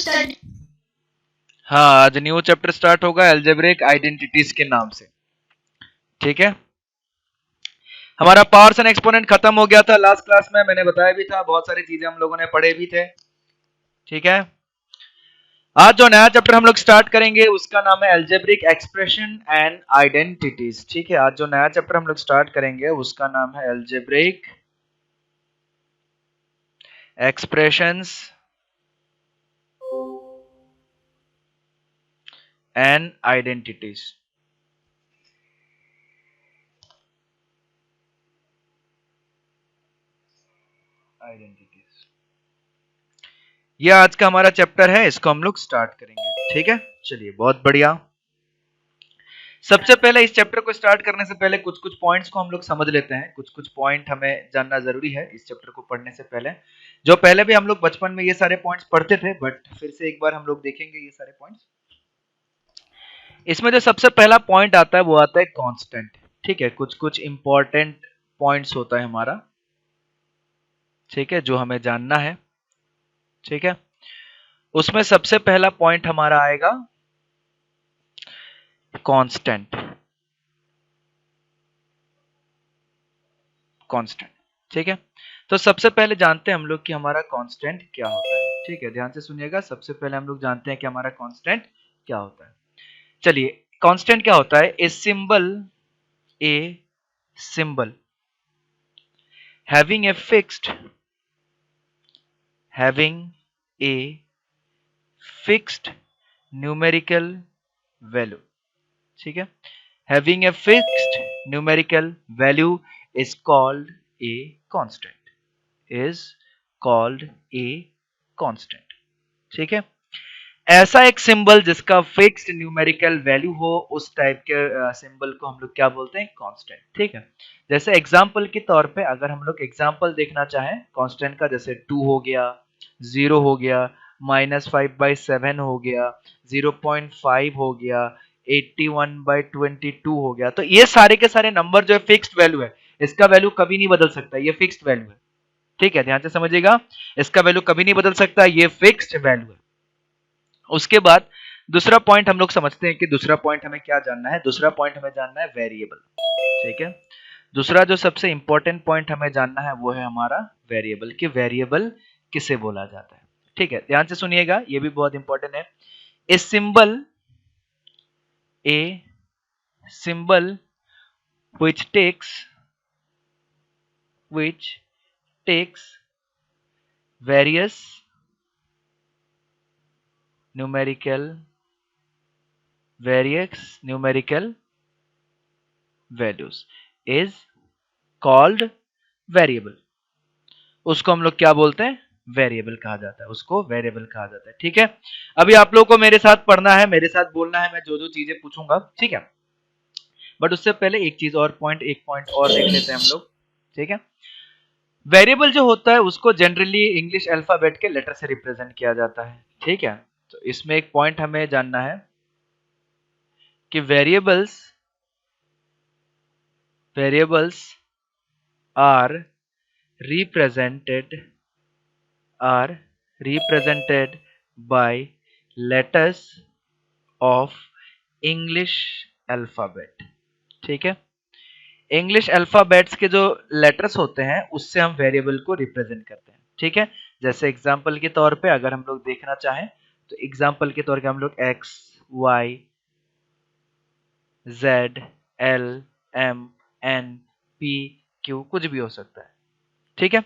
Study. हाँ, आज new chapter start होगा अलजेब्रिक आइडेंटिटीज के नाम से। ठीक है, हमारा पावर्स एंड एक्सपोनेंट खत्म हो गया था लास्ट क्लास में, मैंने बताया भी था, बहुत सारी चीजें हम लोगों ने पढ़े भी थे। ठीक है, आज जो नया चैप्टर हम लोग स्टार्ट करेंगे उसका नाम है अलजेब्रिक एक्सप्रेशन एंड आइडेंटिटीज। ठीक है, आज जो नया चैप्टर हम लोग स्टार्ट करेंगे उसका नाम है अलजेब्रिक एक्सप्रेशंस एंड आइडेंटिटीज। ये आज का हमारा चैप्टर है, इसको हम लोग स्टार्ट करेंगे। ठीक है, चलिए बहुत बढ़िया। सबसे पहले इस चैप्टर को स्टार्ट करने से पहले कुछ कुछ पॉइंट्स को हम लोग समझ लेते हैं। कुछ कुछ पॉइंट हमें जानना जरूरी है इस चैप्टर को पढ़ने से पहले। जो पहले भी हम लोग बचपन में ये सारे पॉइंट्स पढ़ते थे, बट फिर से एक बार हम लोग देखेंगे ये सारे पॉइंट्स। इसमें जो सबसे पहला पॉइंट आता है वो आता है कांस्टेंट। ठीक है, कुछ कुछ इंपॉर्टेंट पॉइंट्स होता है हमारा, ठीक है, जो हमें जानना है। ठीक है, उसमें सबसे पहला पॉइंट हमारा आएगा कांस्टेंट। कांस्टेंट, ठीक है, तो सबसे पहले जानते हैं हम लोग कि हमारा कांस्टेंट क्या होता है। ठीक है, ध्यान से सुनिएगा। सबसे पहले हम लोग जानते हैं कि हमारा कांस्टेंट क्या होता है। चलिए, कांस्टेंट क्या होता है? A symbol having a fixed numerical value। ठीक है, having a fixed numerical value is called a constant, ठीक है, ऐसा एक सिंबल जिसका फिक्स्ड न्यूमेरिकल वैल्यू हो, उस टाइप के सिंबल को हम लोग क्या बोलते हैं? कांस्टेंट। ठीक है, जैसे एग्जांपल के तौर पे अगर हम लोग एग्जांपल देखना चाहें कांस्टेंट का, जैसे 2 हो गया, 0 हो गया, -5/7 हो गया, 0.5 हो गया, 81/22 हो गया, तो ये सारे के सारे नंबर जो है फिक्स्ड वैल्यू है, इसका वैल्यू कभी नहीं बदल सकता, ये फिक्स्ड वैल्यू है। ठीक है, ध्यान से समझिएगा, इसका वैल्यू कभी नहीं बदल सकता, ये फिक्स्ड वैल्यू है। उसके बाद दूसरा पॉइंट हम लोग समझते हैं कि दूसरा पॉइंट हमें क्या जानना है। दूसरा पॉइंट हमें जानना है वेरिएबल। ठीक है, दूसरा जो सबसे इंपॉर्टेंट पॉइंट हमें जानना है वो है हमारा वेरिएबल, कि वेरिएबल किसे बोला जाता है। ठीक है, ध्यान से सुनिएगा, ये भी बहुत इंपॉर्टेंट है। A symbol which takes various numerical values is called variable। उसको हम लोग क्या बोलते हैं? वेरिएबल कहा जाता है, उसको वेरिएबल कहा जाता है। ठीक है, अभी आप लोगों को मेरे साथ पढ़ना है, मेरे साथ बोलना है, मैं जो जो चीजें पूछूंगा। ठीक है, बट उससे पहले एक चीज और, एक पॉइंट और देख लेते हैं हम लोग। ठीक है, वेरिएबल जो होता है उसको जनरली इंग्लिश अल्फाबेट के लेटर से रिप्रेजेंट किया जाता है। ठीक है, तो इसमें एक पॉइंट हमें जानना है कि variables are represented by letters of English alphabet। ठीक है, इंग्लिश अल्फाबेट्स के जो लेटर्स होते हैं उससे हम वेरिएबल को रिप्रेजेंट करते हैं। ठीक है, जैसे एग्जांपल के तौर पे अगर हम लोग देखना चाहें तो एग्जांपल के तौर पे हम लोग x, y, z, l, m, n, p, q कुछ भी हो सकता है। ठीक है,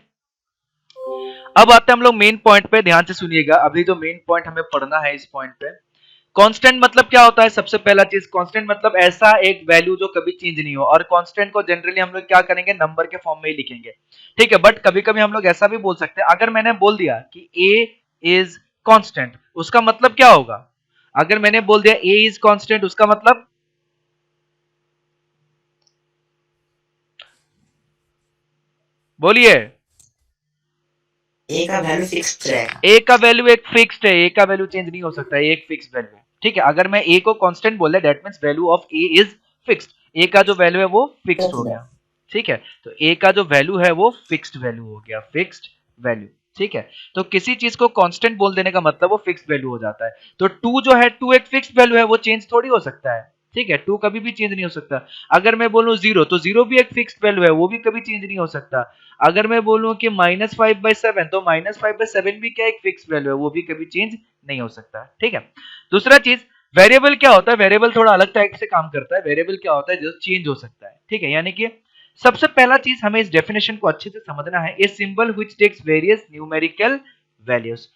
अब आते हैं हम लोग मेन पॉइंट पे, ध्यान से सुनिएगा। अभी जो मेन पॉइंट हमें पढ़ना है इस पॉइंट पे, कांस्टेंट मतलब क्या होता है? सबसे पहला चीज, कांस्टेंट मतलब ऐसा एक वैल्यू जो कभी चेंज नहीं हो, और कांस्टेंट को जनरली हम लोग क्या करेंगे? नंबर के फॉर्म में ही लिखेंगे। ठीक है, बट कभी कभी हम लोग ऐसा भी बोल सकते हैं, अगर मैंने बोल दिया कि a इज कांस्टेंट, उसका मतलब क्या होगा? अगर मैंने बोल दिया a इज कांस्टेंट, उसका मतलब बोलिए। ए का वैल्यू फिक्स्ड है। ए का वैल्यू एक फिक्स्ड है, ए का वैल्यू चेंज नहीं हो सकता, एक फिक्स्ड वैल्यू है। ठीक है, अगर मैं ए को कांस्टेंट बोले, that means value of a is fixed, a का जो वैल्यू है वो फिक्स्ड हो गया। ठीक है, तो ए का जो वैल्यू है वो फिक्स्ड वैल्यू हो गया, फिक्स्ड वैल्यू। ठीक है, तो किसी चीज को कांस्टेंट बोल देने का मतलब वो फिक्स्ड वैल्यू हो जाता है। तो 2 जो है 2 एक फिक्स्ड वैल्यू है, वो चेंज थोड़ी हो सकता है। ठीक है, 2 कभी भी चेंज नहीं हो सकता। अगर मैं बोलूं 0 तो 0 भी एक फिक्स्ड वैल्यू है, वो भी कभी चेंज नहीं हो सकता। अगर मैं बोलूं कि -5/7 तो -5/7 भी क्या एक फिक्स्ड वैल्यू है, वो भी कभी चेंज नहीं हो सकता। ठीक है, दूसरा चीज वेरिएबल क्या होता है, वेरिएबल थोड़ा अलग टाइप से काम करता है। वेरिएबल क्या होता है, जो चेंज हो सकता है। ठीक है, यानी कि सबसे पहला चीज हमें इस डेफिनेशन को अच्छे से समझना है, a symbol which takes various numerical values.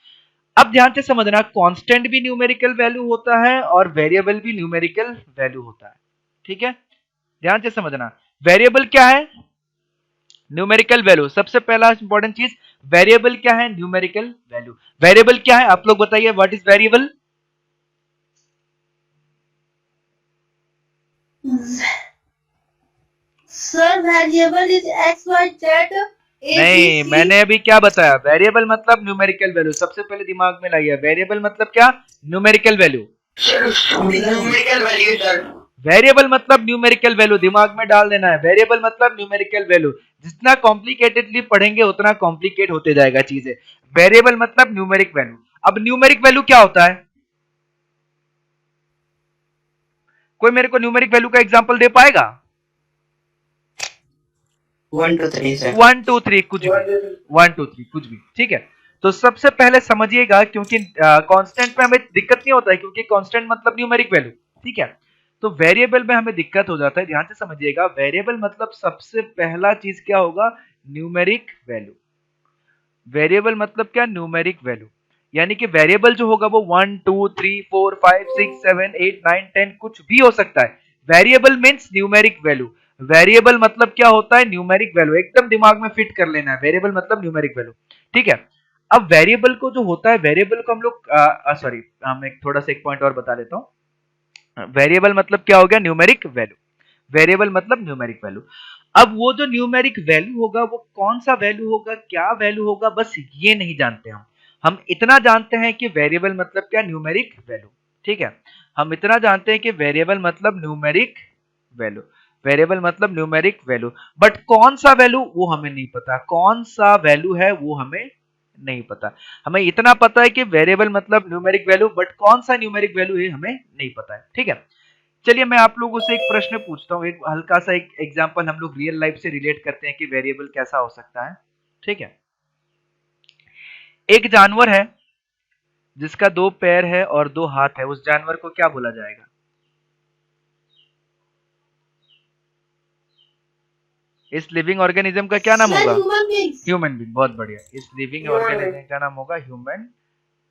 अब ध्यान से समझना, कांस्टेंट भी न्यूमेरिकल वैल्यू होता है और वेरिएबल भी न्यूमेरिकल वैल्यू होता है। ठीक है, ध्यान से समझना, वेरिएबल क्या है, न्यूमेरिकल वैल्यू। सबसे पहला इंपॉर्टेंट चीज, वेरिएबल क्या है, न्यूमेरिकल वैल्यू। वेरिएबल क्या है, आप लोग बताइए, what is variable? Sir variable is x y z a b नहीं, सी। मैंने अभी क्या बताया, वेरिएबल मतलब न्यूमेरिकल वैल्यू। सबसे पहले दिमाग में लाइए, वेरिएबल मतलब क्या, numerical value. Numerical value sir. Variable मतलब न्यूमेरिकल वैल्यू, दिमाग में डाल देना है, वेरिएबल मतलब न्यूमेरिकल वैल्यू। जितना कॉम्प्लिकेटेडली पढ़ेंगे उतना कॉम्प्लिकेट होते जाएगा चीजें। वेरिएबल मतलब न्यूमेरिक वैल्यू। अब न्यूमेरिक वैल्यू क्या होता है, कोई मेरे को न्यूमेरिक वैल्यू का एग्जांपल दे पाएगा? 1 2 3 सर। 1 2 3 कुछ भी, 1 2 3 कुछ भी। ठीक है, तो सबसे पहले समझिएगा, क्योंकि कांस्टेंट में हमें दिक्कत नहीं होता है, क्योंकि कांस्टेंट मतलब न्यूमेरिक वैल्यू। ठीक है, तो वेरिएबल में हमें दिक्कत हो जाता है। ध्यान से समझिएगा, वेरिएबल मतलब सबसे पहला चीज क्या होगा, न्यूमेरिक वैल्यू। वेरिएबल मतलब क्या, न्यूमेरिक वैल्यू। यानी कि वेरिएबल जो होगा वो 1 2 3 4 5 6 7 8 9 10 कुछ भी हो सकता है। Variable means numeric value. Variable मतलब क्या होता है, न्यूमेरिक वैल्यू। एकदम दिमाग में फिट कर लेना है, वेरिएबल मतलब न्यूमेरिक वैल्यू। ठीक है, अब वेरिएबल को जो होता है, वेरिएबल को हम लोग सॉरी, हम एक थोड़ा सा एक पॉइंट और बता देता हूँ। वेरिएबल मतलब क्या हो गया, न्यूमेरिक वैल्यू। वेरिएबल मतलब न्यूमेरिक वैल्यू। अब वो जो न्यूमेरिक वैल्यू होगा वो कौन सा वैल्यू होगा, क्या वैल्यू होगा, बस ये नहीं जानते हम इतना जानते हैं कि वेरिएबल मतलब क्या, न्यूमेरिक वैल्यू। ठीक है, हम इतना जानते हैं कि वेरिएबल मतलब न्यूमेरिक वैल्यू। वेरिएबल मतलब न्यूमेरिक वैल्यू, बट कौन सा वैल्यू वो हमें नहीं पता, कौन सा वैल्यू है वो हमें नहीं पता। हमें इतना पता है कि वेरिएबल मतलब न्यूमेरिक वैल्यू, बट कौन सा न्यूमेरिक वैल्यू है हमें नहीं पता है। ठीक है, चलिए मैं आप लोगों से एक प्रश्न पूछता हूँ, एक हल्का सा एक एग्जांपल हम लोग रियल लाइफ से रिलेट करते हैं कि वेरिएबल कैसा हो सकता है। ठीक है, एक जानवर है जिसका 2 पैर है और 2 हाथ है, उस जानवर को क्या बोला जाएगा? इस लिविंग ऑर्गेनिज्म का क्या नाम सर होगा? Human beings. ह्यूमन बीइंग, बहुत बढ़िया। इस लिविंग ऑर्गेनिज्म का नाम होगा ह्यूमन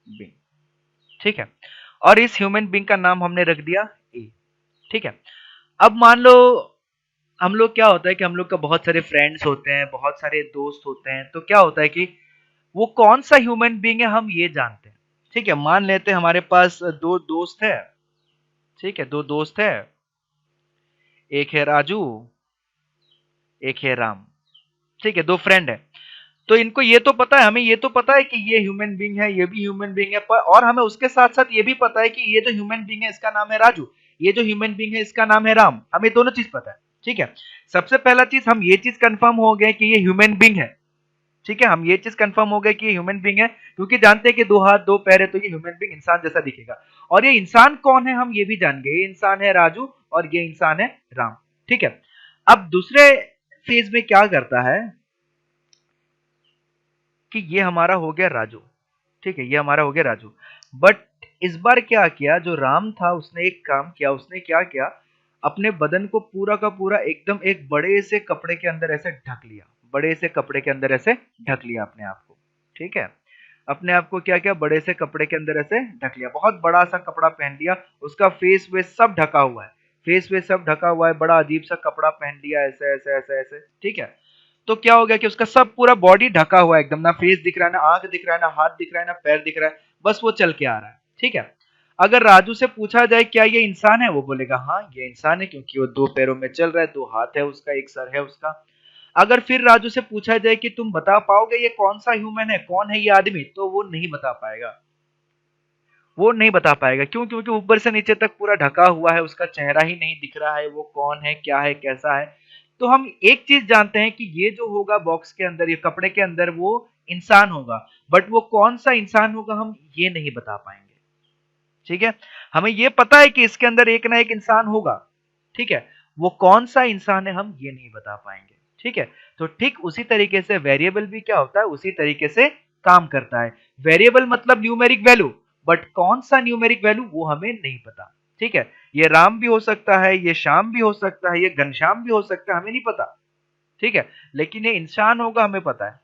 बीइंग। ठीक है, और इस ह्यूमन बीइंग का नाम हमने रख दिया ए। ठीक है, अब मान लो हम लोग, क्या होता है कि हम लोग का बहुत सारे फ्रेंड्स होते हैं, बहुत सारे दोस्त होते हैं, तो क्या होता है कि वो कौन सा ह्यूमन बीइंग है हम ये जानते हैं। ठीक है, मान लेते हैं हमारे पास 2 दोस्त है। ठीक है, 2 दोस्त है, एक है राजू, एक है राम। ठीक है, 2 फ्रेंड है। तो इनको ये तो पता है, हमें ये तो पता है कि ये ह्यूमन बीइंग है, ये भी ह्यूमन बीइंग है, पर और हमें उसके साथ साथ ये भी पता है कि ये जो ह्यूमन बीइंग है इसका नाम है राजू, ये जो ह्यूमन बीइंग है इसका नाम है राम। हमें दोनों चीज पता है। ठीक है, सबसे पहला चीज हम ये चीज कंफर्म हो गए कि ये ह्यूमन बीइंग है। ठीक है, हम ये चीज कंफर्म हो गए कि ये ह्यूमन बीइंग है, क्योंकि जानते हैं कि 2 हाथ 2 पैर है, तो ये ह्यूमन बीइंग इंसान जैसा दिखेगा। और ये इंसान कौन है हम ये भी जान गए, ये इंसान है राजू और ये इंसान है राम। ठीक है, अब दूसरे फेज में क्या करता है कि ये हमारा हो गया राजू। ठीक है, ये हमारा हो गया राजू, बट इस बार क्या किया, जो राम था उसने एक काम किया, उसने क्या किया, अपने बदन को पूरा का पूरा एकदम एक बड़े से कपड़े के अंदर ऐसे ढक लिया, बड़े से कपड़े के अंदर ऐसे ढक लिया अपने आप को। ठीक है, अपने आप को क्या किया, बड़े से कपड़े के अंदर ऐसे ढक लिया, बहुत बड़ा सा कपड़ा पहन लिया, उसका फेस वेस सब ढका हुआ है, फेस वेस सब ढका हुआ है, बड़ा अजीब सा कपड़ा पहन लिया, ऐसे ऐसे ऐसे ऐसे। ठीक है, तो क्या हो गया कि उसका सब पूरा बॉडी ढका हुआ है एकदम, ना फेस दिख रहा है, ना आंख दिख रहा है, ना हाथ दिख रहा है, ना पैर दिख रहा है, बस वो चल के आ रहा है। ठीक है, अगर राजू से पूछा जाए क्या ये इंसान है, वो बोलेगा हाँ ये इंसान है, क्योंकि वो 2 पैरों में चल रहा है, 2 हाथ है उसका, एक सर है उसका। अगर फिर राजू से पूछा जाए कि तुम बता पाओगे ये कौन सा ह्यूमन है, कौन है ये आदमी, तो वो नहीं बता पाएगा। वो नहीं बता पाएगा, क्यों? क्योंकि ऊपर से नीचे तक पूरा ढका हुआ है, उसका चेहरा ही नहीं दिख रहा है, वो कौन है, क्या है, कैसा है। तो हम एक चीज जानते हैं कि ये जो होगा बॉक्स के अंदर, ये कपड़े के अंदर, वो इंसान होगा, बट वो कौन सा इंसान होगा हम ये नहीं बता पाएंगे। ठीक है, हमें ये पता है कि इसके अंदर एक ना एक इंसान होगा, ठीक है, वो कौन सा इंसान है हम ये नहीं बता पाएंगे। ठीक है, तो ठीक उसी तरीके से वेरिएबल भी क्या होता है, उसी तरीके से काम करता है। वेरिएबल मतलब न्यूमेरिक वैल्यू, बट कौन सा न्यूमेरिक वैल्यू वो हमें नहीं पता। ठीक है, ये राम भी हो सकता है, ये श्याम भी हो सकता है, ये घनश्याम भी हो सकता है, हमें नहीं पता। ठीक है, लेकिन ये इंसान होगा हमें पता है।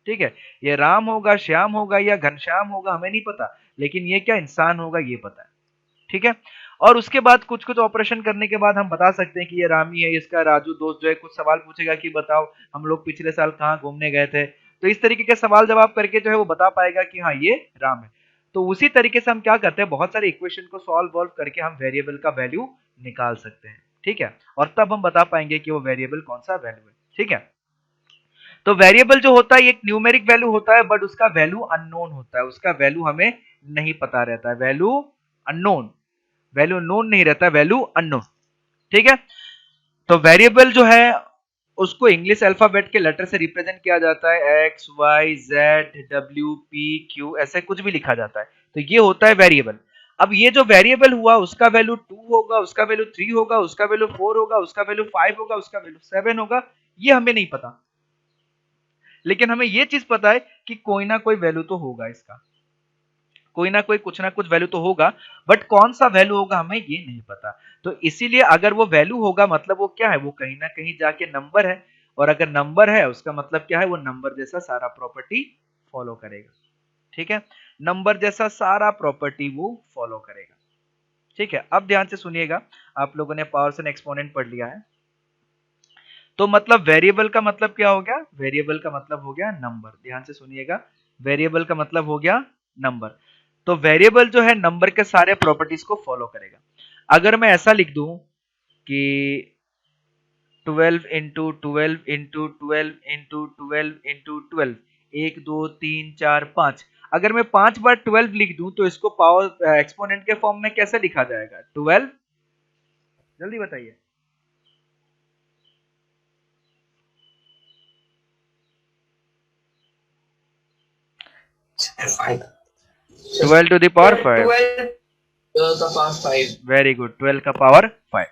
ठीक है, ये राम होगा, श्याम होगा या घनश्याम होगा हमें नहीं पता, लेकिन ये क्या इंसान होगा ये पता है। ठीक है, और उसके बाद कुछ कुछ ऑपरेशन करने के बाद हम बता सकते हैं कि ये रामी है, इसका राजू दोस्त जो है कुछ सवाल पूछेगा कि बताओ हम लोग पिछले साल कहाँ घूमने गए थे, तो इस तरीके के सवाल जवाब करके जो है वो बता पाएगा कि हाँ ये राम है। तो उसी तरीके से हम क्या करते हैं, बहुत सारे इक्वेशन को सॉल्व वॉल्व करके हम वेरिएबल का वैल्यू निकाल सकते हैं। ठीक है, और तब हम बता पाएंगे कि वो वेरिएबल कौन सा वैल्यू है। ठीक है, तो वेरिएबल जो होता है एक न्यूमेरिक वैल्यू होता है, बट उसका वैल्यू अननोन होता है, उसका वैल्यू हमें नहीं पता रहता है। वैल्यू अननोन, वैल्यू नोन नहीं रहता, वैल्यू अननोन। ठीक है, तो वेरिएबल जो है उसको इंग्लिश अल्फाबेट के लेटर से रिप्रेजेंट किया जाता है, एक्स वाई जेड डब्ल्यू पी क्यू, ऐसे कुछ भी लिखा जाता है, तो ये होता है वेरिएबल। अब ये जो वेरिएबल हुआ उसका वैल्यू 2 होगा, उसका वैल्यू 3 होगा, उसका वैल्यू 4 होगा, उसका वैल्यू 5 होगा, उसका वैल्यू 7 होगा, ये हमें नहीं पता, लेकिन हमें ये चीज पता है कि कोई ना कोई वैल्यू तो होगा इसका, कोई ना कोई कुछ ना कुछ वैल्यू तो होगा, बट कौन सा वैल्यू होगा हमें ये नहीं पता। तो इसीलिए अगर वो वैल्यू होगा मतलब वो क्या है, वो कहीं ना कहीं जाके नंबर है, और अगर नंबर है उसका मतलब क्या है, वो नंबर जैसा सारा प्रॉपर्टी फॉलो करेगा। ठीक है, नंबर जैसा सारा प्रॉपर्टी वो फॉलो करेगा। ठीक है, अब ध्यान से सुनिएगा, आप लोगों ने पावर्स एंड एक्सपोनेंट पढ़ लिया है, तो मतलब वेरिएबल का मतलब क्या हो गया, वेरिएबल का मतलब हो गया नंबर। ध्यान से सुनिएगा, वेरिएबल का मतलब हो गया नंबर। तो वेरिएबल जो है नंबर के सारे प्रॉपर्टीज को फॉलो करेगा। अगर मैं ऐसा लिख दूं कि 12 इंटू 12 इंटू 12 इंटू 12 इंटू 12, 1 2 3 4 5, अगर मैं 5 बार 12 लिख दूं तो इसको पावर एक्सपोनेंट के फॉर्म में कैसे लिखा जाएगा, 12, जल्दी बताइए। 12 to the power 5, 12 का पावर 5, वेरी गुड, 12 का पावर 5।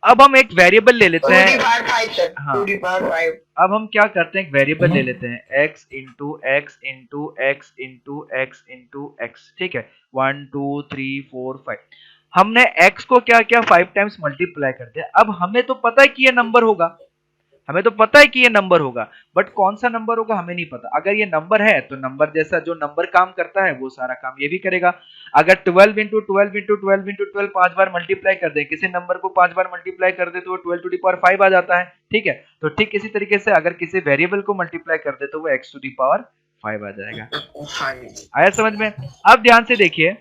अब हम एक वेरिएबल ले लेते 2 हैं, की पावर 5 सर, हाँ 2 की पावर 5। अब हम क्या करते हैं, एक वेरिएबल ले लेते हैं, x into x into x into x into x. ठीक है, 1 2 3 4 5, हमने x को क्या किया, 5 टाइम्स मल्टीप्लाई कर दिया। अब हमें तो पता है कि ये नंबर होगा, हमें तो पता है कि ये नंबर होगा, बट कौन सा नंबर होगा हमें नहीं पता। अगर ये नंबर है तो नंबर जैसा जो नंबर काम करता है वो सारा काम ये भी करेगा। अगर 12 इंटू 12 इंटू 12 इंटू 12 5 बार मल्टीप्लाई कर दे, किसी नंबर को 5 बार मल्टीप्लाई कर दे तो वो 12 टू दी पावर 5 आ जाता है। ठीक है, तो ठीक इसी तरीके से अगर किसी वेरिएबल को मल्टीप्लाई कर दे तो वो x टू दी पावर 5 आ जाएगा। आया समझ में? अब ध्यान से देखिए,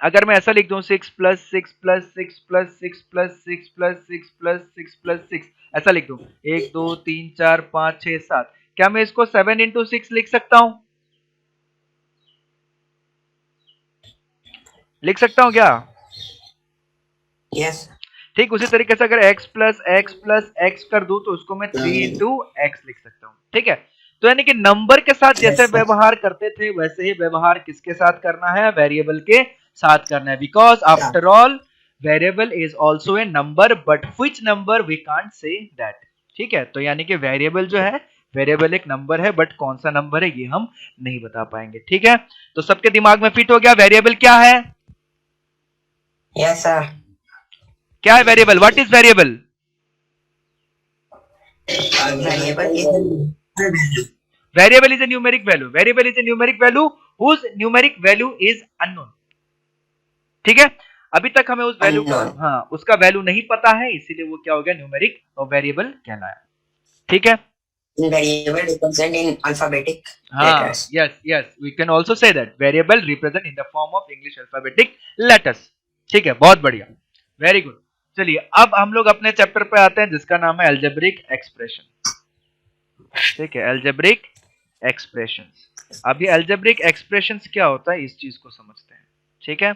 अगर मैं ऐसा लिख दूं 6 plus 6 plus 6 plus 6 plus 6 plus 6 plus 6 plus 6, ऐसा लिख दूं 1 2 3 4 5 6 7, क्या मैं इसको 7 इंटू 6 लिख सकता हूं? लिख सकता हूं क्या? यस। ठीक उसी तरीके से अगर x प्लस x कर दूं तो उसको मैं 3 इंटू एक्स लिख सकता हूं। ठीक है, तो यानी कि नंबर के साथ जैसे व्यवहार करते थे वैसे ही व्यवहार किसके साथ करना है, वेरिएबल के साथ करना है, because after all variable is also a number, but which number we can't say that. ठीक है, तो यानी कि वेरिएबल जो है, वेरिएबल एक नंबर है, बट कौन सा नंबर है ये हम नहीं बता पाएंगे। ठीक है, तो सबके दिमाग में फिट हो गया वेरिएबल क्या है? Yes sir. क्या है variable? What is variable? Variable is a numeric value. Variable is a numeric value whose numeric value is unknown. ठीक है, अभी तक हमें उस वैल्यू का, हाँ उसका वैल्यू नहीं पता है, इसीलिए वो क्या हो गया, न्यूमेरिक और वेरिएबल कहलाया। ठीक है, Variable represent in alphabetic हाँ letters. yes we can also say that variable represent in the form of English alphabetic letters. ठीक है, बहुत बढ़िया, वेरी गुड। चलिए अब हम लोग अपने चैप्टर पे आते हैं जिसका नाम है अलजेब्रिक एक्सप्रेशन। ठीक है, अलजेब्रिक एक्सप्रेशंस। अब ये अलजेब्रिक एक्सप्रेशंस क्या होता है इस चीज को समझते हैं। ठीक है,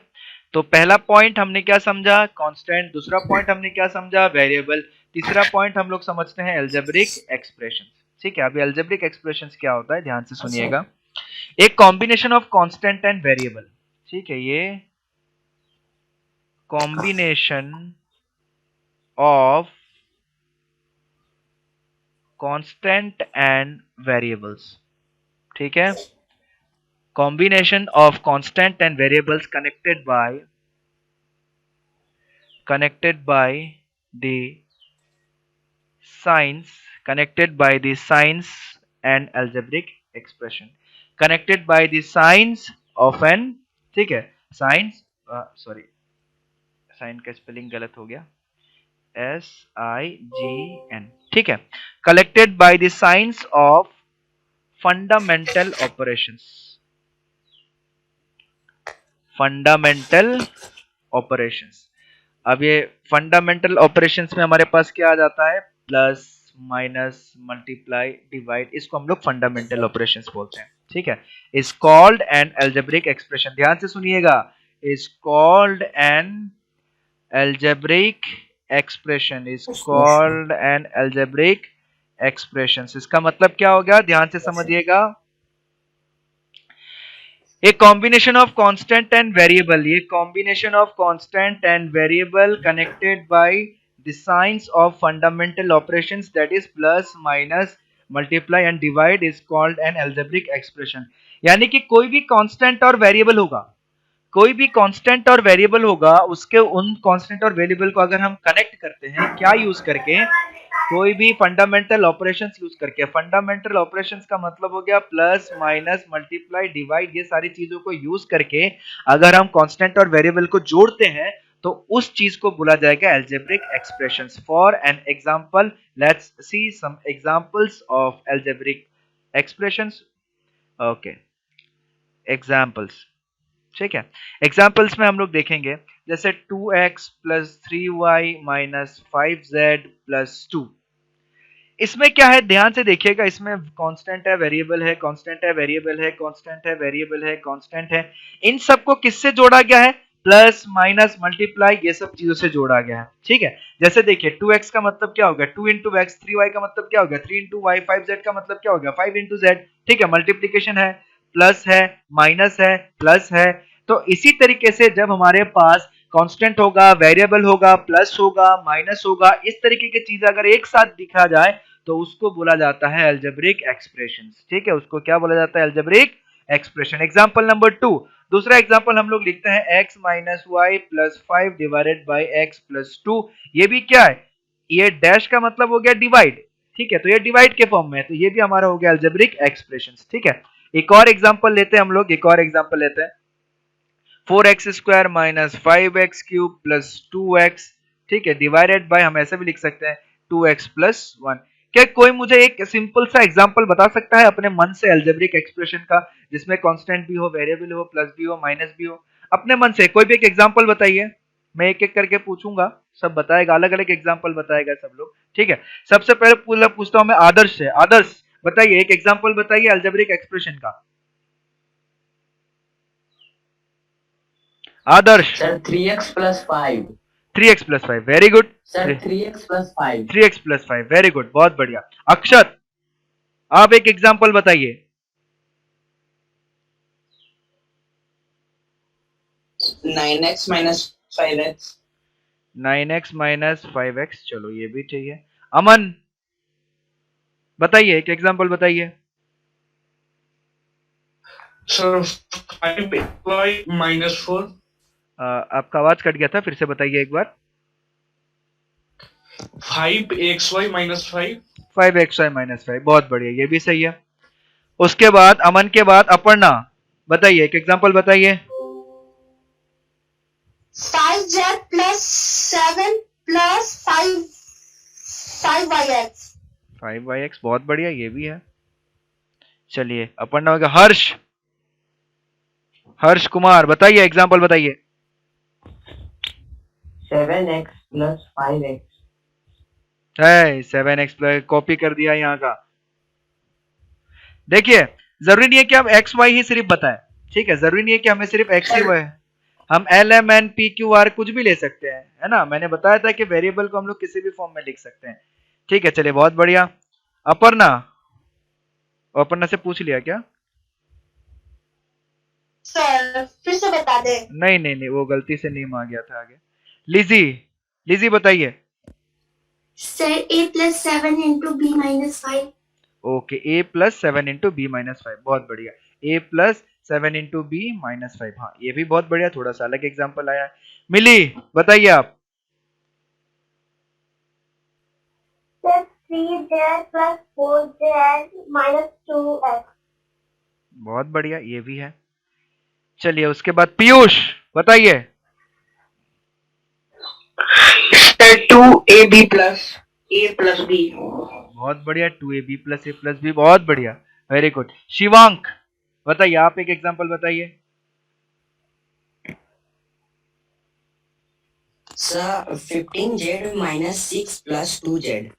तो पहला पॉइंट हमने क्या समझा, कांस्टेंट। दूसरा पॉइंट हमने क्या समझा, वेरिएबल। तीसरा पॉइंट हम लोग समझते हैं अलजेब्रिक एक्सप्रेशंस। ठीक है, अभी अलजेब्रिक एक्सप्रेशंस क्या होता है ध्यान से सुनिएगा। एक combination of constant and variable, ठीक है, ये combination of constant and variables, ठीक है, combination of constant and variables connected by the signs and algebraic expression, connected by the signs of an, ठीक है, signs, सॉरी साइन का spelling गलत हो गया, SIGN, ठीक है, collected by the signs of fundamental operations, fundamental operations. अब ये फंडामेंटल ऑपरेशंस में हमारे पास क्या आ जाता है, प्लस माइनस मल्टीप्लाई डिवाइड, इसको हम लोग फंडामेंटल ऑपरेशंस बोलते हैं, ठीक है। Is called an algebraic expression, ध्यान से सुनिएगा, is called an algebraic expression, is called an algebraic expression. इसका मतलब क्या हो गया, ध्यान से समझिएगा, a combination of constant and variable, ये combination of constant and variable connected by the signs of fundamental operations, that is plus minus multiply and divide, is called an algebraic expression। यानी कि कोई भी कांस्टेंट और variable होगा, कोई भी constant और वेरिएबल होगा, उसके उन कांस्टेंट और वेरिएबल को अगर हम कनेक्ट करते हैं क्या यूज करके, कोई भी फंडामेंटल ऑपरेशंस यूज करके। फंडामेंटल ऑपरेशंस का मतलब हो गया प्लस माइनस मल्टीप्लाई डिवाइड, ये सारी चीजों को यूज करके अगर हम कांस्टेंट और वेरिएबल को जोड़ते हैं तो उस चीज को बोला जाएगा algebraic expressions. For an example let's see some examples of algebraic expressions. Okay, examples, ठीक है, एग्जांपल्स में हम लोग देखेंगे जैसे 2x plus 3y minus 5z plus 2। इसमें क्या है, ध्यान से देखिएगा, इसमें कांस्टेंट है, वेरिएबल है, कांस्टेंट है, वेरिएबल है, कांस्टेंट है, वेरिएबल है, कांस्टेंट है, इन सबको किससे जोड़ा गया है, प्लस माइनस मल्टीप्लाई, ये सब चीजों से जोड़ा गया है, ठीक है। जैसे देखिए 2x का मतलब क्या हो गया 2 इंटू एक्स, 3y का मतलब क्या हो गया 3 इंटू वाई, 5z का मतलब क्या हो गया 5 इंटू जेड, ठीक है, मल्टीप्लीकेशन है, प्लस है, माइनस है, प्लस है। तो इसी तरीके से जब हमारे पास कांस्टेंट होगा, वेरिएबल होगा, प्लस होगा, माइनस होगा, इस तरीके की चीज अगर एक साथ दिखा जाए तो उसको बोला जाता है अलजेब्रिक एक्सप्रेशंस, ठीक है, उसको क्या बोला जाता है, अलजेब्रिक एक्सप्रेशन। एग्जांपल नंबर 2, दूसरा एग्जांपल हम लोग लिखते हैं x minus y plus 5 divided by x plus 2। ये भी क्या है, ये डैश का मतलब हो गया डिवाइड, ठीक है, तो ये डिवाइड के फॉर्म में है, तो ये भी हमारा हो गया अलजेब्रिक एक्सप्रेशंस, ठीक है। एक और एग्जांपल लेते हैं हम लोग, एक और एग्जांपल लेते हैं 4x square minus 5x cube plus 2x, ठीक है, डिवाइडेड बाय, हम ऐसे भी लिख सकते हैं 2x प्लस 1। क्या कोई मुझे एक सिंपल सा एग्जांपल बता सकता है अपने मन से अलजेब्रिक एक्सप्रेशन का, जिसमें कांस्टेंट भी हो, वेरिएबल हो, प्लस भी हो, माइनस भी हो, अपने मन से कोई भी एक एग्जांपल बताइए, मैं एक एक करके पूछूंगा, सब बताएगा, अलग अलग एग्जांपल बताएगा सब लोग, ठीक है। सबसे पहले पूछता हूं मैं आदर्श से, आदर्श बताइए, एक एग्जांपल बताइए अलजेब्रिक एक्सप्रेशन का। Adarsh sir 3x plus 5। 3x plus 5, very good sir 3x plus 5। 3x plus 5, very good, बहुत बढ़िया। अक्षत, आप एक एग्जांपल बताइए। 9x minus 5x। 9x minus 5x, चलो ये भी ठीक है। अमन बताइए, एक एग्जांपल बताइए। Sir 5y minus 4। आपका आवाज कट गया था, फिर से बताइए एक बार। 5xy minus 5। 5xy माइनस 5, बहुत बढ़िया, ये भी सही है। उसके बाद अमन के बाद अपर्णा बताइए, एक एग्जांपल बताइए। 5z plus 7 plus 5yx। 5yx, बहुत बढ़िया, ये भी है। चलिए अपर्णा हो गया। हर्ष, हर्ष कुमार बताइए, एग्जांपल बताइए। 7x plus 5x। है 7x प्लस, कॉपी कर दिया यहाँ का। देखिए जरूरी नहीं है कि हम एक्स वाई ही सिर्फ बताएं, ठीक है, जरूरी नहीं है कि हमें सिर्फ एक्स ही वाई, हम l m n p q r कुछ भी ले सकते हैं, है ना। मैंने बताया था कि वेरिएबल को हम लोग किसी भी फॉर्म में लिख सकते हैं, ठीक है। चलिए बहुत बढ़िया। अपर्णा अपर्णा से पूछ लिया क्या? सर फिर से बता दे। नहीं नहीं नहीं, वो गलती से नेम आ गया था आगे। लिजी, लिजी बताइए। Sir a plus 7 into b minus 5. Okay, a plus 7 into b minus 5, बहुत बढ़िया। a plus 7 into b minus 5, हाँ ये भी बहुत बढ़िया, थोड़ा सा अलग एग्जाम्पल आया है। मिली बताइए आप। 3z plus 4z minus 2x. बहुत बढ़िया, ये भी है। चलिए उसके बाद पीयूष बताइए। Sir, 2ab plus a plus b. बहुत बढ़िया, 2ab प्लस ए प्लस बी, बहुत बढ़िया, वेरी गुड। शिवांक बताइए, आप एक एग्जांपल बताइए। Sir 15z minus 6 plus 2z.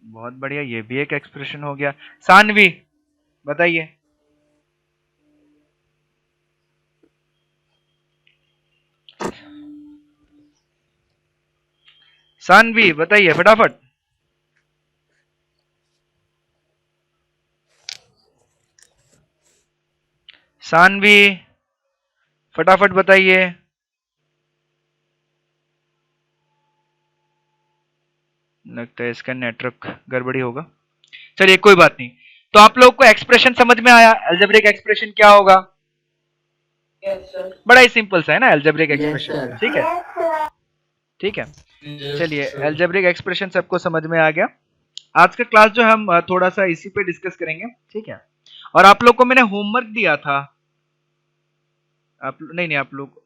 बहुत बढ़िया, ये भी एक एक्सप्रेशन हो गया। सानवी बताइए। सानवी बताइए फटाफट। सानवी फटाफट बताइए। लगता है इसका नेटवर्क गड़बड़ी होगा। चलिए कोई बात नहीं। तो आप लोगों को एक्सप्रेशन समझ में आया? अलजेब्रिक एक्सप्रेशन क्या होगा? Yes, sir. बड़ा ही सिंपल सा है ना अलजेब्रिक Yes, एक्सप्रेशन, sir. ठीक है? ठीक है, चलिए अलजेब्रिक एक्सप्रेशन सबको समझ में आ गया। आज का क्लास जो हम थोड़ा सा इसी पे डिस्कस करेंगे, ठीक है? और आप लोग को मैंने होमवर्क दिया था। आप नहीं, आप लोग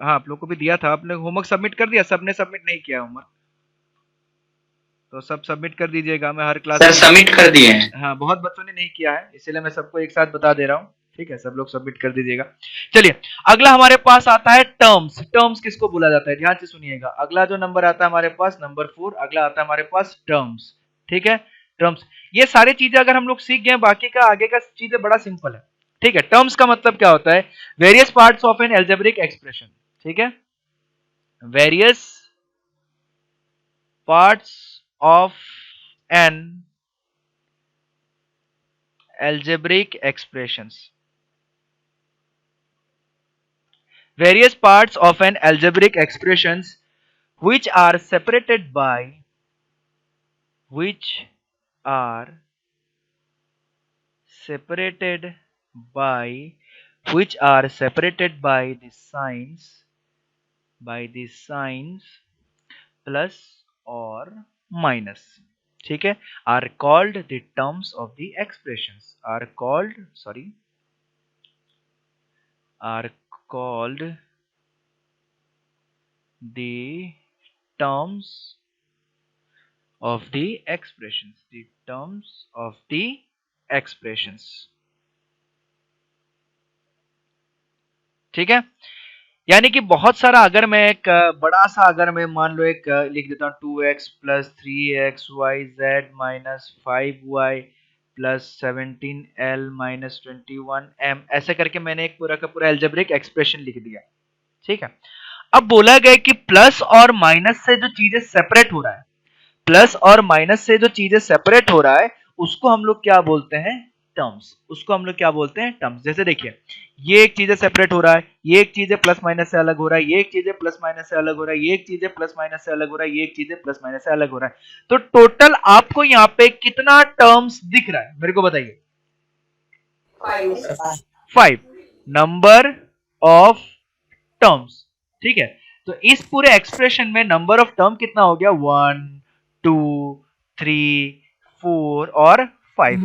आप लोग को भी दिया था। आपने होमवर्क सबमिट कर दिया? सबने सबमिट नहीं किया होमवर्क? तो सब सबमिट कर दीजिएगा। मैं हर क्लास सर सबमिट कर दिए हैं। हाँ, बहुत बच्चों ने नहीं किया है, इसलिए मैं सबको एक साथ बता दे रहा हूँ, ठीक है? सब लोग सबमिट कर दीजिएगा। चलिए अगला हमारे पास आता है टर्म्स। टर्म्स किसको बोला जाता है? ध्यान से सुनिएगा। अगला जो नंबर आता है हमारे पास नंबर 4, अगला आता है हमारे पास टर्म्स, ठीक है? टर्म्स, ये सारी चीजें अगर हम लोग सीख गए, बाकी का आगे का चीजें बड़ा सिंपल है, ठीक है? टर्म्स का मतलब क्या होता है? Various parts of an algebraic expression, ठीक है? Various parts of an algebraic expressions. Various parts of an algebraic expressions which are separated by which are separated by the signs plus or minus, ठीक है? are called the terms of the expressions, are called the terms of the expressions, the terms of the expressions, ठीक है? यानी कि बहुत सारा, अगर मैं एक बड़ा सा, अगर मैं मान लो एक लिख देता हूँ 2x plus 3xyz minus 5y plus 17l minus 21m, ऐसे करके मैंने एक पूरा का पूरा एल्जेब्रिक एक्सप्रेशन लिख दिया, ठीक है? अब बोला गया कि प्लस और माइनस से जो चीजें सेपरेट हो रहा है, प्लस और माइनस से जो चीजें सेपरेट हो रहा है, उसको हम लोग क्या बोलते हैं? टर्म्स। उसको हम लोग क्या बोलते हैं? टर्म्स। जैसे देखिए, ये एक चीज सेपरेट हो रहा है, ये एक चीज प्लस माइनस से अलग हो रहा है, ये एक चीज प्लस माइनस से अलग हो रहा है, ये एक चीज प्लस माइनस से अलग हो रहा है, ये एक चीज प्लस माइनस से अलग हो रहा है। तो टोटल आपको यहाँ पे कितना टर्म्स दिख रहा है, मेरे को बताइए? 5 नंबर ऑफ टर्म्स, ठीक है? तो इस पूरे एक्सप्रेशन में नंबर ऑफ टर्म कितना हो गया? 1 2 3 4 और 5,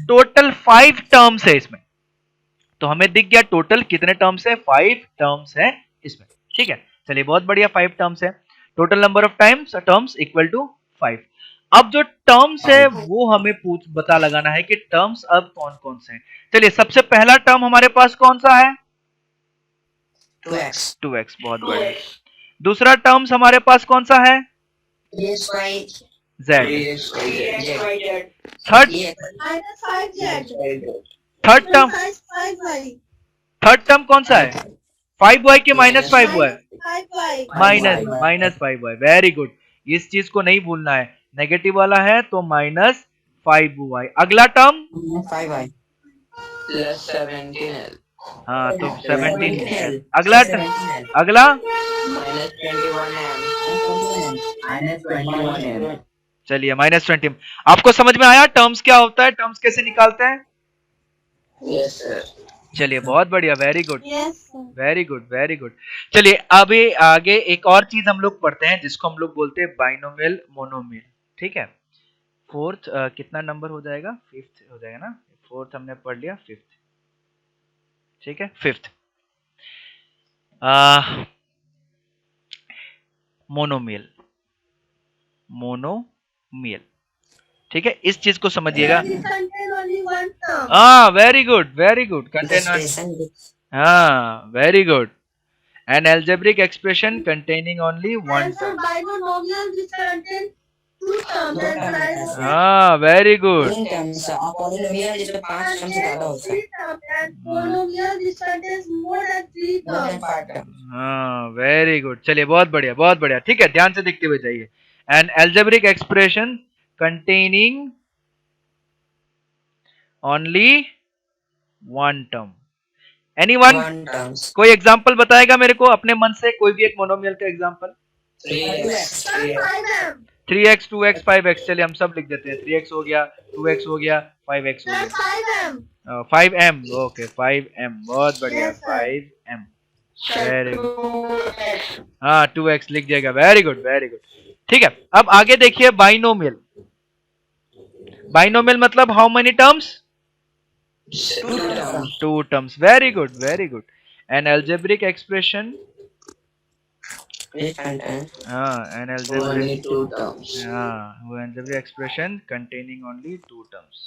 टोटल 5 टर्म्स है इसमें। तो हमें दिख गया टोटल कितने टर्म्स है? 5 टर्म्स है इसमें, ठीक है? चलिए बहुत बढ़िया, 5 टर्म्स है। Total number of terms equal to 5। अब जो टर्म्स है वो हमें पता लगाना है कि टर्म्स अब कौन कौन से हैं। चलिए सबसे पहला टर्म हमारे पास कौन सा है? 2x. 2x, बहुत बढ़िया। दूसरा टर्म्स हमारे पास कौन सा है? z। Third minus 5z third term plus 5y third term कौन सा है? 5y के minus 5y, 5y minus 5y, very good. इस चीज को नहीं भूलना है, नेगेटिव वाला है तो माइनस 5y। अगला टर्म, 5y Plus 17L. हाँ तो 17l। 17L अगला अगला Minus 21M. minus 21m. चलिए -20। आपको समझ में आया टर्म्स क्या होता है, टर्म्स कैसे निकालते हैं? Yes, sir. चलिए बहुत बढ़िया, very good Yes, sir. Very good very good. चलिए अभी आगे एक और चीज हम लोग पढ़ते हैं जिसको हम लोग बोलते हैं बाइनोमियल मोनोमियल। ठीक है, फोर्थ कितना नंबर हो जाएगा? फिफ्थ हो जाएगा ना, फोर्थ हमने पढ़ लिया, फिफ्थ। ठीक है, फिफ्थ मोनोमियल। मोनोमियल, ठीक है, इस चीज को समझिएगा। It contain only one term. हाँ very good very good, contain, हाँ very good. An algebraic expression containing only one And for term. binomial, which contain two terms. And trinomial, हाँ very good. तीन terms और polynomial जिसमें 5 terms से ज्यादा होता है, three terms. And polynomial, which contains more than three more than terms. 5 terms. हाँ very good, चलिए बहुत बढ़िया बहुत बढ़िया। ठीक है, ध्यान से देखते हुए जाइए। An algebraic expression containing only one term. Anyone? One terms. कोई एग्जांपल बताएगा मेरे को अपने मन से, कोई भी एक मोनोमियल का example? 2x. Sir, 5m. 3x 2x 5x, चलिए हम सब लिख देते हैं। 3x हो गया, 2x हो गया, 5x हो Sir, गया। 5m. 5m, ओके 5m, बहुत बढ़िया। Yes, sir. 5m, very good. हाँ 2x लिख जाएगा, वेरी गुड वेरी गुड। ठीक है, अब आगे देखिए बाइनोमियल। बाइनोमियल मतलब how many terms? Two terms. Two terms, very good very good. An algebraic expression, Which contains हाँ an algebraic, Only two terms. हाँ वो algebraic expression containing only two terms.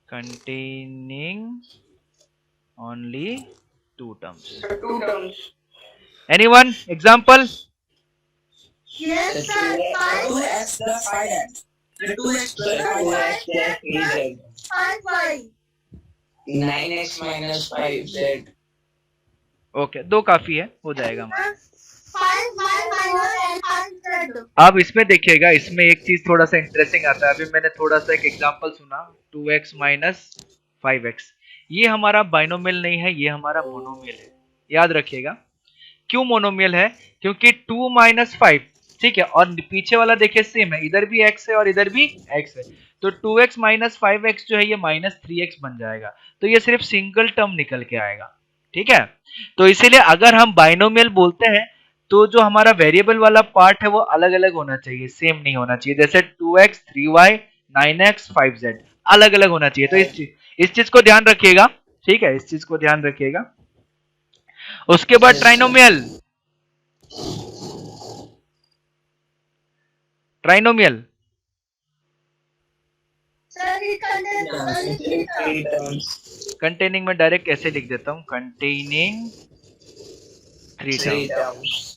containing only two terms. Two terms. Anyone? Example? Yes, sir. 5, 2x plus 5x. 2x plus 5x. 2x plus 3z. 5y. 9x minus 5z. Okay, दो काफी है, हो जाएगा हमारा। 5y minus 5z. अब इसमें देखिएगा, इसमें एक चीज थोड़ा सा इंटरेस्टिंग आता है। अभी मैंने थोड़ा सा एक एग्जांपल सुना, 2x माइनस 5x। ये हमारा बाइनोमियल नहीं है, ये हमारा मोनोमियल है। याद रखिएगा, क्यों मोनोमियल है? क्योंकि 2 माइनस 5, ठीक है, और पीछे वाला देखिए सेम है, इधर भी x है और इधर भी x है, तो 2x माइनस 5x जो है ये माइनस 3x बन जाएगा। तो ये सिर्फ सिंगल टर्म निकल के आएगा, ठीक है। तो इसीलिए अगर हम बाइनोमियल बोलते हैं तो जो हमारा वेरिएबल वाला पार्ट है वो अलग अलग होना चाहिए, सेम नहीं होना चाहिए। जैसे 2x 3y 9x 5z अलग अलग होना चाहिए। तो इस चीज को ध्यान रखिएगा, ठीक है, इस चीज को ध्यान रखिएगा। उसके बाद trinomial. Trinomial Sir, it contains only three terms. Three terms. Containing में डायरेक्ट ऐसे लिख देता हूं, containing 3 Three terms. terms.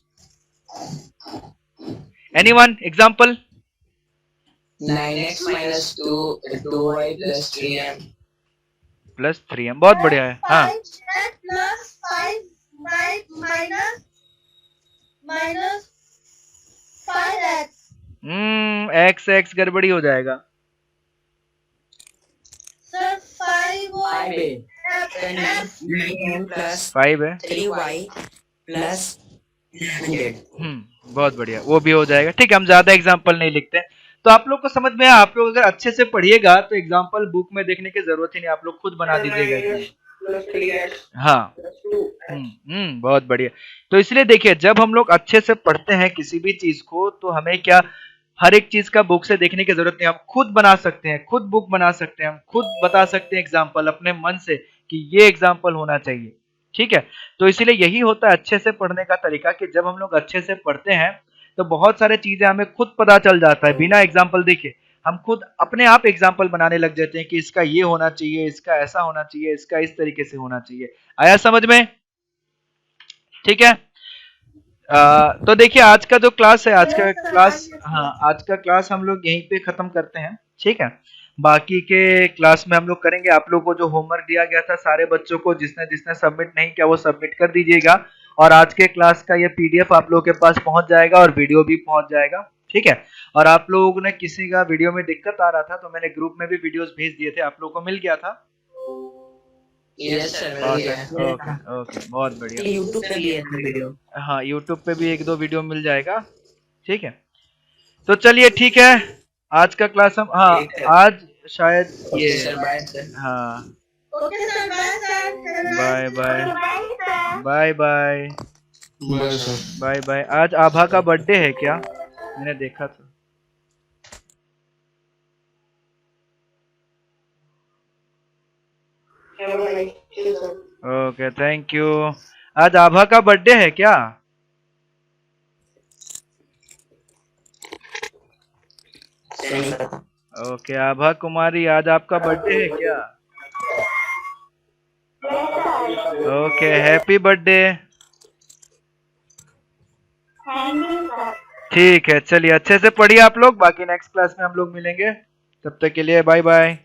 Anyone? Example? 9x minus 2, 2y plus 3m. Plus 3m, बहुत बढ़िया है। हाँ 5x plus 5y minus 5x. x गड़बड़ी हो जाएगा। Sir, 5y 5a. f 9m plus 5 है, 3y plus 100. बहुत बढ़िया, वो भी हो जाएगा। ठीक है, हम ज्यादा एग्जांपल नहीं लिखते हैं। तो आप लोग को समझ में आया? आप लोग अगर अच्छे से पढ़िएगा तो एग्जांपल बुक में देखने की जरूरत ही नहीं, आप लोग खुद बना दीजिएगा। Plus 3x हाँ plus 2x. बहुत बढ़िया। तो इसलिए देखिए, जब हम लोग अच्छे से पढ़ते हैं किसी भी चीज को तो हमें क्या हर एक चीज का बुक से देखने की जरूरत नहीं, हम खुद बना सकते हैं, खुद बुक बना सकते हैं, हम खुद बता सकते हैं एग्जाम्पल अपने मन से कि ये एग्जाम्पल होना चाहिए, ठीक है। तो इसीलिए यही होता है अच्छे से पढ़ने का तरीका कि जब हम लोग अच्छे से पढ़ते हैं तो बहुत सारे चीजें हमें खुद पता चल जाता है बिना एग्जाम्पल देखे। हम खुद अपने आप एग्जाम्पल बनाने लग जाते हैं कि इसका ये होना चाहिए, इसका ऐसा होना चाहिए, इसका इस तरीके से होना चाहिए। आया समझ में? ठीक है। तो देखिए आज का जो क्लास है, आज का क्लास, हाँ आज का क्लास हम लोग यहीं पे खत्म करते हैं, ठीक है। बाकी के क्लास में हम लोग करेंगे। आप लोगों को जो होमवर्क दिया गया था सारे बच्चों को जिसने जिसने सबमिट नहीं किया वो सबमिट कर दीजिएगा, और आज के क्लास का ये पीडीएफ आप लोगों के पास पहुंच जाएगा और वीडियो भी पहुंच जाएगा, ठीक है। और आप लोगों ने किसी का वीडियो में दिक्कत आ रहा था तो मैंने ग्रुप में भी वीडियोस भेज दिए थे, आप लोगों को मिल गया था? यस सर, ओके ओके, बहुत बढ़िया। यूट्यूब पे भी है वीडियो। हाँ, यूट्यूब पे भी 1-2 वीडियो मिल जाएगा, ठीक है। तो चलिए ठीक है, आज का क्लास हम आज शायद ये सर बाय सर। हाँ, okay sir, bye sir. Bye bye bye bye बस सर। Bye bye. आज आभा का बर्थडे है क्या? मैंने देखा था। ओके, थैंक यू। आज आभा का बर्थडे है क्या? ओके, आभा कुमारी आज आपका बर्थडे है क्या? Okay, happy birthday. ठीक है, चलिए अच्छे से पढ़िए आप लोग, बाकी नेक्स्ट क्लास में हम लोग मिलेंगे, तब तक के लिए बाय बाय।